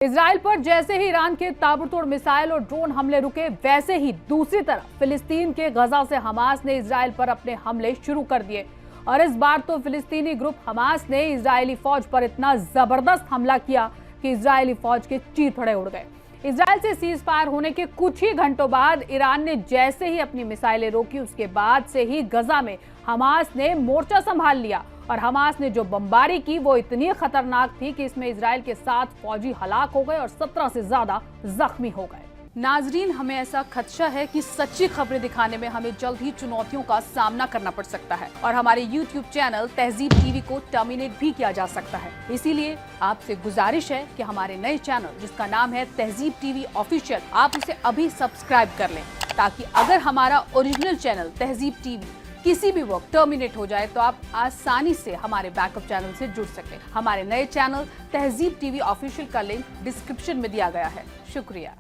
Israel पर जैसे ही Iran के ताबड़तोड़ मिसाइल और ड्रोन हमले रुके, वैसे ही दूसरी तरफ फिलिस्तीन के गजा से हमास ने इजराइल पर अपने हमले शुरू कर दिए। और इस बार तो फिलिस्तीनी ग्रुप हमास ने इजरायली फौज पर इतना जबरदस्त हमला किया कि इजरायली फौज के चीथड़े उड़ गए। इजराइल से सीज फायर होने के कुछ ही घंटों बाद ईरान ने जैसे ही अपनी मिसाइलें रोकी, उसके बाद से ही गजा में हमास ने मोर्चा संभाल लिया। और हमास ने जो बमबारी की वो इतनी खतरनाक थी कि इसमें इजराइल के 7 फौजी हलाक हो गए और 17 से ज्यादा जख्मी हो गए। नाजरीन, हमें ऐसा खदशा है कि सच्ची खबरें दिखाने में हमें जल्द ही चुनौतियों का सामना करना पड़ सकता है और हमारे YouTube चैनल तहजीब टीवी को टर्मिनेट भी किया जा सकता है। इसीलिए आपसे गुजारिश है कि हमारे नए चैनल जिसका नाम है तहजीब टीवी ऑफिशियल, आप उसे अभी सब्सक्राइब कर लें, ताकि अगर हमारा ओरिजिनल चैनल तहजीब टीवी किसी भी वक्त टर्मिनेट हो जाए तो आप आसानी से हमारे बैकअप चैनल से जुड़ सकें। हमारे नए चैनल तहजीब टीवी ऑफिशियल का लिंक डिस्क्रिप्शन में दिया गया है। शुक्रिया।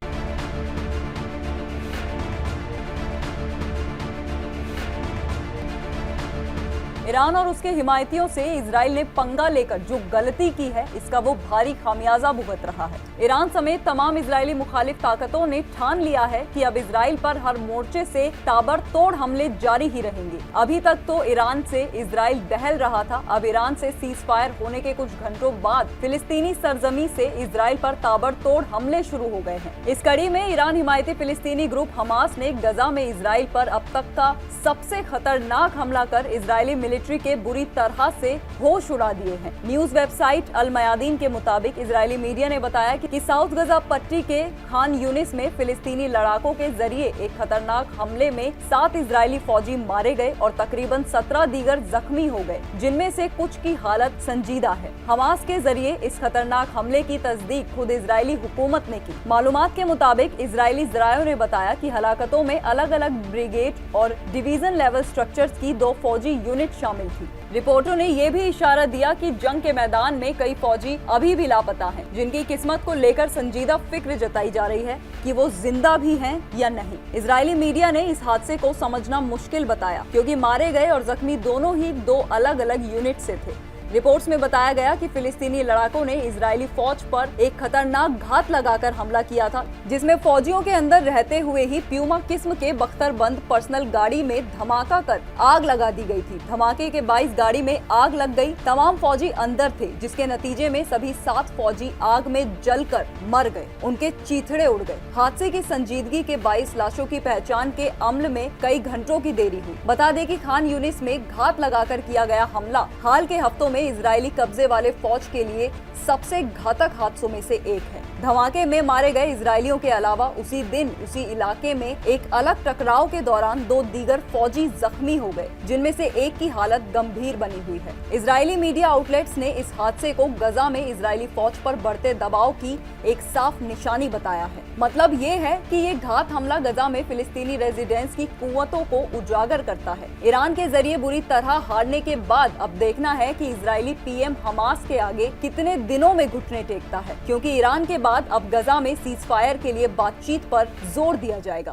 ईरान और उसके हिमायतियों से इजराइल ने पंगा लेकर जो गलती की है, इसका वो भारी खामियाजा भुगत रहा है। ईरान समेत तमाम इजरायली मुखालिफ ताकतों ने ठान लिया है कि अब इजराइल पर हर मोर्चे से ताबड़तोड़ हमले जारी ही रहेंगे। अभी तक तो ईरान से इजराइल दहल रहा था, अब ईरान से सीज फायर होने के कुछ घंटों बाद फिलिस्तीनी सरजमी से इजराइल पर ताबड़तोड़ हमले शुरू हो गए हैं। इस कड़ी में ईरान हिमायती फिलिस्तीनी ग्रुप हमास ने गजा में इजराइल पर अब तक का सबसे खतरनाक हमला कर इजरायली मिलिट्री के बुरी तरह से होश उड़ा दिए हैं। न्यूज वेबसाइट अल मयादीन के मुताबिक इजरायली मीडिया ने बताया कि साउथ गजा पट्टी के खान यूनिस में फिलिस्तीनी लड़ाकों के जरिए एक खतरनाक हमले में 7 इजरायली फौजी मारे गए और तकरीबन 17 दीगर जख्मी हो गए, जिनमें से कुछ की हालत संजीदा है। हमास के जरिए इस खतरनाक हमले की तस्दीक खुद इजरायली हुकूमत ने की। मालूमात के मुताबिक इजरायली जरायों ने बताया कि हलाकतों में अलग अलग ब्रिगेड और डिवीजन लेवल स्ट्रक्चर्स की 2 फौजी यूनिट शामिल थी। रिपोर्टों ने यह भी इशारा दिया कि जंग के मैदान में कई फौजी अभी भी लापता हैं, जिनकी किस्मत को लेकर संजीदा फिक्र जताई जा रही है कि वो जिंदा भी हैं या नहीं। इजरायली मीडिया ने इस हादसे को समझना मुश्किल बताया, क्योंकि मारे गए और जख्मी दोनों ही 2 अलग अलग यूनिट से थे। रिपोर्ट्स में बताया गया कि फिलिस्तीनी लड़ाकों ने इजरायली फौज पर एक खतरनाक घात लगाकर हमला किया था, जिसमें फौजियों के अंदर रहते हुए ही प्यूमा किस्म के बख्तरबंद पर्सनल गाड़ी में धमाका कर आग लगा दी गई थी। धमाके के 22 गाड़ी में आग लग गई। तमाम फौजी अंदर थे, जिसके नतीजे में सभी 7 फौजी आग में जलकर मर गए, उनके चीथड़े उड़ गए। हादसे की संजीदगी के 22 लाशों की पहचान के अमल में कई घंटों की देरी हुई। बता दें कि खान यूनिस में घात लगाकर किया गया हमला हाल के हफ्तों में इजरायली कब्जे वाले फौज के लिए सबसे घातक हादसों में से एक है। धमाके में मारे गए इजरायलियों के अलावा उसी दिन उसी इलाके में एक अलग टकराव के दौरान 2 दीगर फौजी जख्मी हो गए, जिनमें से एक की हालत गंभीर बनी हुई है। इजरायली मीडिया आउटलेट्स ने इस हादसे को गजा में इजरायली फौज पर बढ़ते दबाव की एक साफ निशानी बताया है। मतलब ये है कि ये घात हमला गजा में फिलिस्तीनी रेजिडेंट्स की कुव्वतों को उजागर करता है। ईरान के जरिए बुरी तरह हारने के बाद अब देखना है कि इजरायली पीएम हमास के आगे कितने दिनों में घुटने टेकता है, क्योंकि ईरान के बाद अब गजा में सीज फायर के लिए बातचीत पर जोर दिया जाएगा।